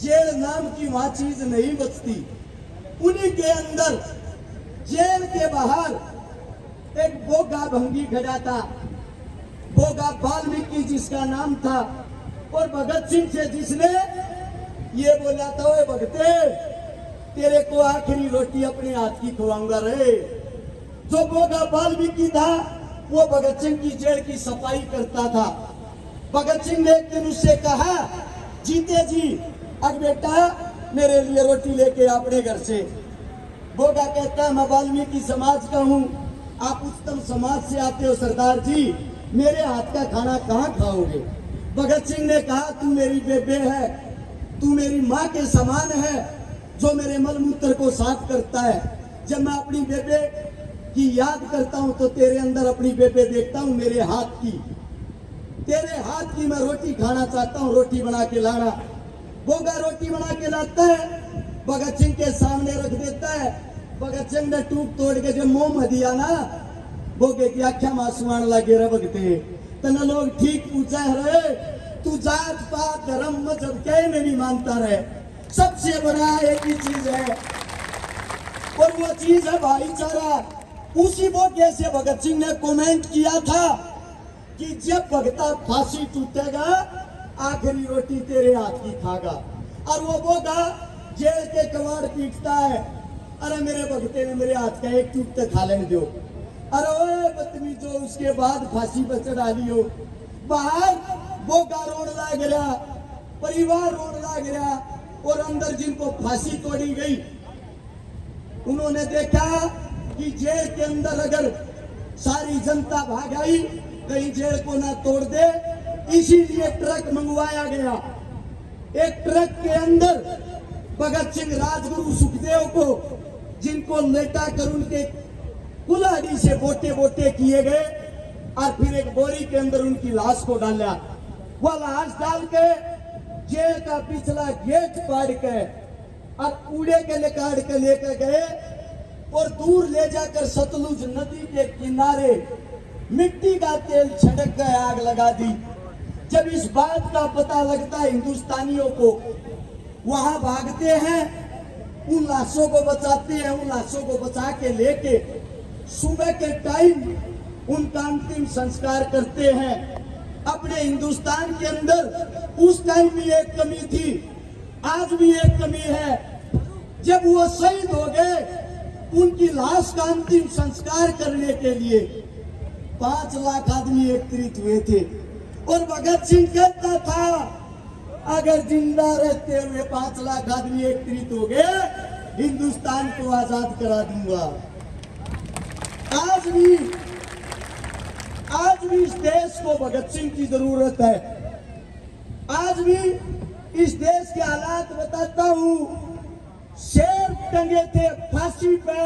Jail नाम की वहां चीज नहीं बचती। उन्हीं के अंदर जेल के बाहर एक बोगा भंगी खड़ा था, बोगा वाल्मीकि जिसका नाम था, और भगत सिंह से जिसने ये बोला था, ओए भगते तेरे को आखिरी रोटी अपने हाथ की खवाऊंगा रे। जो बोगा वाल्मीकि था वो भगत सिंह की जेल की सफाई करता था। भगत सिंह ने एक दिन उससे कहा, जीते जी अब बेटा मेरे लिए रोटी लेके अपने घर से। बोगा कहता है मैं वाल्मीकि समाज का हूँ, आप उच्चतम समाज से आते हो सरदार जी, मेरे हाथ का खाना कहाँ खाओगे। भगत सिंह ने कहा तू मेरी बेबे है, तू मेरी माँ के समान है जो मेरे मलमूत्र को साफ करता है। जब मैं अपनी बेबे की याद करता हूँ तो तेरे अंदर अपनी बेबे देखता हूँ, मेरे हाथ की, तेरे हाथ की मैं रोटी खाना चाहता हूँ, रोटी बना के लाना। बोगा रोटी बना के लाता है, भगत सिंह के सामने रख देता है। भगत सिंह ने टूट तोड़ के जब मुंह दिया ना, बोगे की आख्या मासुआन लगे रे भगते तना लोग ठीक पूछा रहे, तू जात पात धर्म मजहब कहीं नहीं मानता रहे, सबसे बड़ा एक ही चीज है और वो चीज है भाईचारा। उसी बोगे से भगत सिंह ने कमेंट किया था कि जब भगता फांसी टूटेगा आखिरी रोटी तेरे हाथ की खागा। और वो बोगा जेल के कवाड़ पीटता है, अरे मेरे भगते ने मेरे हाथ का एक टूट खा लेने दो। अरे ओए बदतमीजो, उसके बाद फांसी पर चढ़ा लियो। बाहर बोगा रोड लाग रहा, परिवार रोड लाग रहा, और अंदर जिनको फांसी तोड़ी गई उन्होंने देखा कि जेल के अंदर अगर सारी जनता भाग आई कहीं जेल को ना तोड़ दे, इसीलिए ट्रक मंगवाया गया। एक ट्रक के अंदर भगत सिंह, राजगुरु, सुखदेव को जिनको लेटा कर उनके कुल्हाड़ी से बोटे बोटे किए गए और फिर एक बोरी के अंदर उनकी लाश को डाला। वह लाश डाल के जेल का पिछला गेट फाड़ के और कूड़े के निकाल के लेकर गए और दूर ले जाकर सतलुज नदी के किनारे मिट्टी का तेल छिड़क कर आग लगा दी। जब इस बात का पता लगता है हिंदुस्तानियों को, वहां भागते हैं, उन लाशों को बचाते हैं, उन लाशों को बचा के लेके सुबह के टाइम उनका अंतिम संस्कार करते हैं। अपने हिंदुस्तान के अंदर उस टाइम भी एक कमी थी, आज भी एक कमी है। जब वो शहीद हो गए, उनकी लाश का अंतिम संस्कार करने के लिए 5 लाख आदमी एकत्रित हुए थे और भगत सिंह कहता था अगर जिंदा रहते हुए 5 लाख आदमी एकत्रित हो गए हिंदुस्तान को आजाद करा दूंगा। आज भी इस देश को भगत सिंह की जरूरत है। आज भी इस देश के हालात बताता हूं, शेर टंगे थे फांसी पे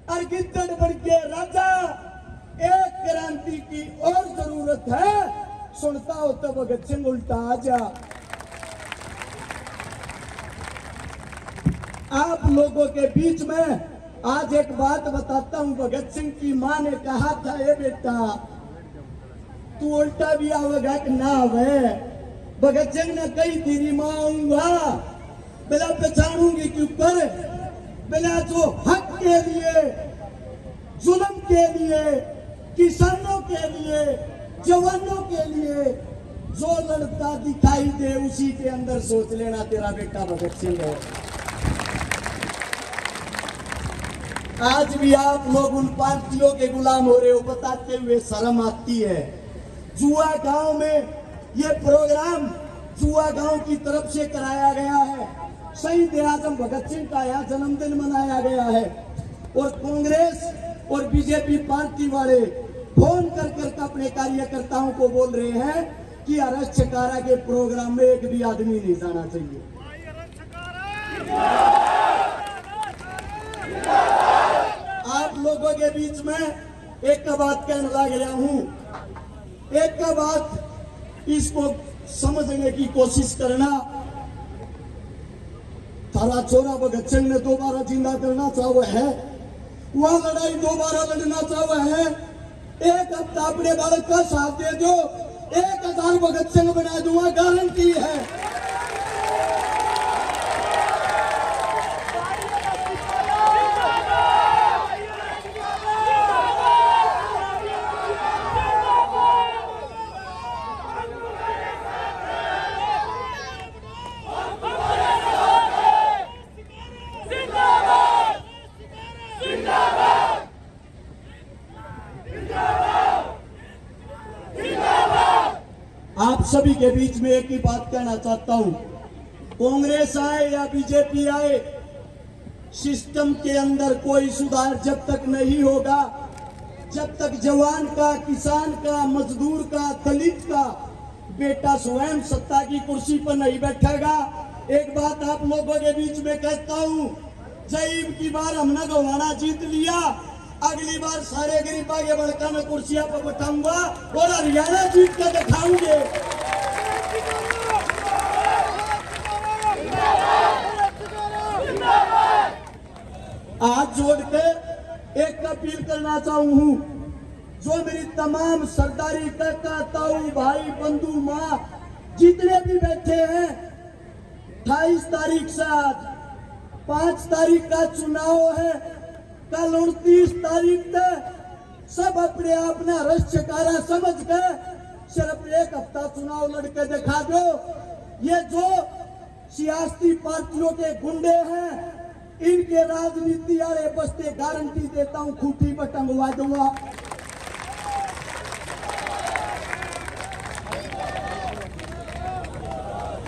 और गिद्दड़ बन के राजा। एक क्रांति की और जरूरत है, सुनता हो तो भगत सिंह उल्टा आ जा। आप लोगों के बीच में आज एक बात बताता हूं। भगत सिंह की मां ने कहा था, ये बेटा तू उल्टा भी आवेगा कि ना आवे। भगत सिंह ने कही तेरी मां आऊंगा, बिना पहचानूंगी के ऊपर, बिना जो हक के लिए, जुल्म के लिए, किसानों के लिए, जवानों के लिए जो लड़ता दिखाई दे उसी के अंदर सोच लेना तेरा बेटा भगत सिंह है। आज भी आप लोग उन पार्टियों के गुलाम हो रहे हो, बताते हुए शर्म आती है। जुआ गांव में ये प्रोग्राम जुआ गांव की तरफ से कराया गया है। शहीद आजम भगत सिंह का यहाँ जन्मदिन मनाया गया है और कांग्रेस और बीजेपी पार्टी वाले फोन कर कर अपने कार्यकर्ताओं को बोल रहे हैं कि अरेस्ट कारा के प्रोग्राम में एक भी आदमी नहीं जाना चाहिए। आप लोगों के बीच में एक का बात कहने लग रहा हूं, एक का बात इसको समझने की कोशिश करना। थारा छोरा भगत सिंह ने दोबारा जिंदा करना चाहा है, वह लड़ाई दोबारा लड़ना चाहा है। एक हफ्ता अपने बालक का साथ दे दो, 1000 भगत सिंह बना दूंगा, गारंटी है। सभी के बीच में एक ही बात कहना चाहता हूं, कांग्रेस आए या बीजेपी आए, सिस्टम के अंदर कोई सुधार जब तक नहीं होगा, जब तक जवान का, किसान का, मजदूर का, दलित का बेटा स्वयं सत्ता की कुर्सी पर नहीं बैठेगा। एक बात आप लोगों के बीच में कहता हूं, जईब की बार हमने गवाना जीत लिया, अगली बार सारे गरीबा के बड़का में कुर्सियां पर बैठाऊंगा और हरियाणा जीत कर दिखाऊंगे। हाथ जोड़ के एक अपील करना चाहूं, जो मेरी तमाम सरदारी काका, ताऊ, भाई, बंधु, माँ जितने भी बैठे हैं, 28 तारीख से आज 5 तारीख का चुनाव है, कल 29 तारीख तक सब अपने आप ने रश्यकारा समझ के सिर्फ एक हफ्ता चुनाव लड़के दिखा दो। ये जो सियासी पार्टियों के गुंडे हैं, इनके राजनीति वाले बस्ते गारंटी देता हूं खूंटी पर टंगवा दूंगा।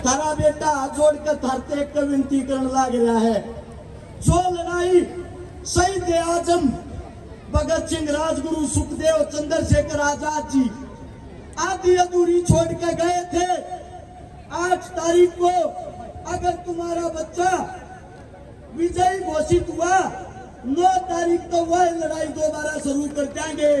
तारा बेटा जोड़कर धरते एक विनती करने लग रहा है, जो लड़ाई शहीद आजम भगत सिंह, राजगुरु, सुखदेव, चंद्रशेखर आजाद जी आधी अधूरी छोड़ के गए थे, 8 तारीख को अगर तुम्हारा बच्चा विजयी घोषित हुआ, 9 तारीख तो वह लड़ाई दोबारा शुरू कर देंगे।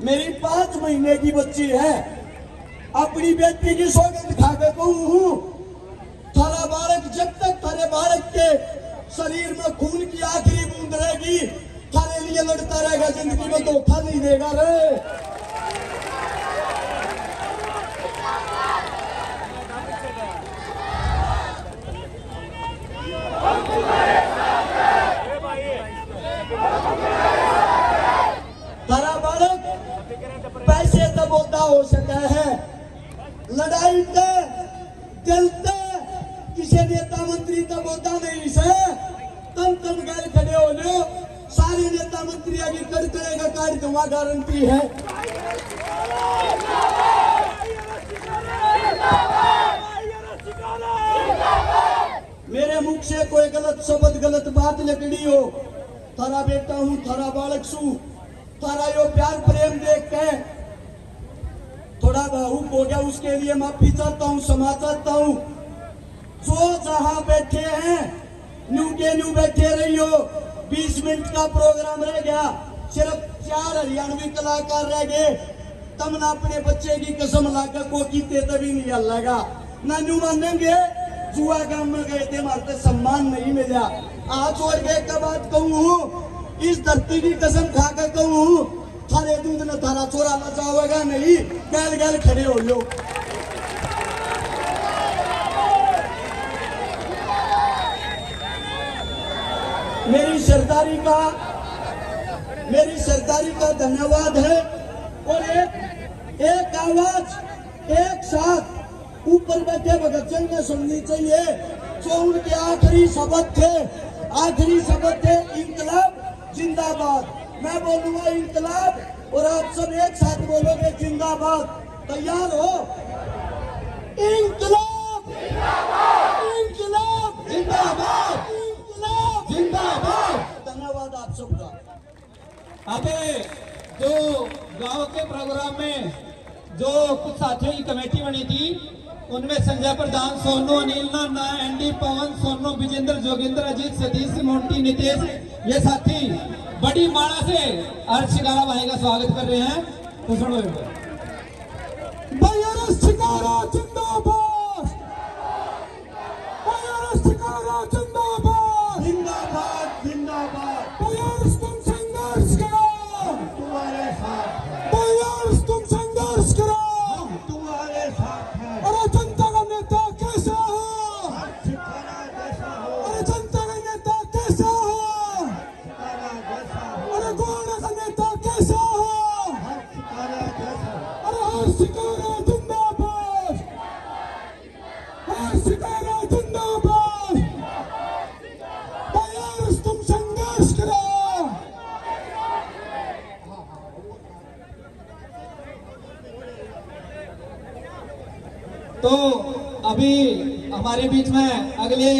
मेरी 5 महीने की बच्ची है, अपनी बेटी की सौगंध खा के कहूं हूं, थारा बालक जब तक थारे बालक के शरीर में खून की आखिरी बूंद रहेगी, थारे लिए लड़ता रहेगा, जिंदगी में धोखा नहीं देगा रे। थारा बालक पैसे तो बोलता हो सका है, लड़ाई ते दिल ते किसी नेता मंत्री तो बोलता नहीं से, तम गैर खड़े हो लो, सारे नेता मंत्री आगे कर करेगा कार्य दूंगा, गारंटी है। मेरे मुख से कोई गलत शब्द, गलत बात निकली हो, थारा बेटा हूं, थारा बालक सू, थारा यो प्यार प्रेम देख के थोड़ा भावुक हो गया, उसके लिए माफी चाहता हूं, क्षमा चाहता हूं। जो जहां बैठे हैं न्यू के न्यू बैठे रही हो, 20 मिनट का प्रोग्राम रह गया, सिर्फ 4 हरियाणवी कलाकार रह गए, तमना अपने बच्चे की कसम लाकर को कीते तभी नहीं हल्लागा ना, न्यू मानेंगे जुआ गांव में गए थे, हमारे सम्मान नहीं मिला। आज और के एक बात कहूं, इस धरती की कसम खाकर कहूं, थारे दूध न थारा छोरा लजावेगा नहीं, गैल गैल खड़े हो लो। मेरी सरदारी का धन्यवाद है। और एक आवाज एक साथ ऊपर बैठे भगत सिंह ने सुननी चाहिए, जो उनके आखिरी शब्द थे इंकलाब जिंदाबाद। मैं बोलूंगा इंकलाब और आप सब एक साथ बोलोगे जिंदाबाद। तैयार हो? इंकलाब इंकलाब जिंदाबाद, इंकलाब जिंदाबाद। धन्यवाद आप सबका। अबे जो गांव के प्रोग्राम में जो कुछ साथियों की कमेटी बनी थी, उनमें संजय प्रधान, सोनू, अनिल, नाना, एनडी, पवन, सोनू, विजेंद्र, जोगेंद्र, अजीत, सतीश, मोंटी, नितेश, ये साथी बड़ी माड़ा से अर्श शिकारा भाई का स्वागत कर रहे हैं। तो सुनो भैया शिकारा जिंदाबाद, भैया शिकारा जिंदाबाद, जिंदाबाद जिंदाबाद। भैया तुम संघर्ष करो, तुम्हारे साथ हैं, भैया तुम संघर्ष करो। तुम्हारे साथ हैं। अरे जनता का नेता कैसा हो, शिकारा जैसा हो, अरे जनता का नेता कैसा हो, शिकारा जैसा हो, अरे गोरा का नेता कैसा हो, शिकारा जैसा हो। अरे शिकारा जिंदाबाद, शिकारा जिंदाबाद। तो अभी हमारे बीच में अगले